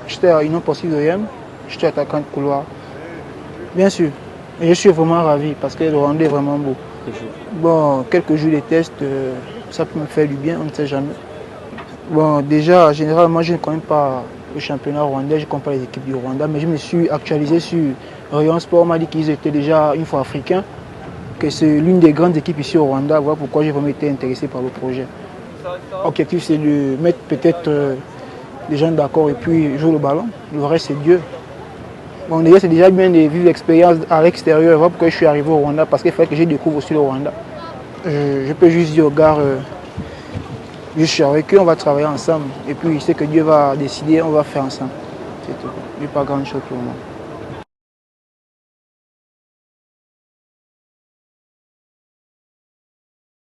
J'étais à Union Sportive de Yem, j'étais attaquant de couloir. Bien sûr, et je suis vraiment ravi parce que le rendu est vraiment beau. Bon, quelques jours de tests, ça peut me faire du bien, on ne sait jamais. Bon, déjà, généralement, je ne connais pas le championnat rwandais, je ne connais pas les équipes du Rwanda, mais je me suis actualisé sur Rayon Sport, on m'a dit qu'ils étaient déjà une fois africains, que c'est l'une des grandes équipes ici au Rwanda, voilà pourquoi j'ai vraiment été intéressé par le projet. L'objectif, c'est de mettre peut-être les gens d'accord et puis jouer le ballon. Le reste, c'est Dieu. Bon, déjà, c'est déjà bien de vivre l'expérience à l'extérieur. Voilà pourquoi je suis arrivé au Rwanda, parce qu'il fallait que je découvre aussi le Rwanda. Je peux juste dire aux gars, je suis avec eux, on va travailler ensemble. Et puis, je sais que Dieu va décider, on va faire ensemble. C'est tout. Il n'y a pas grand chose pour moi.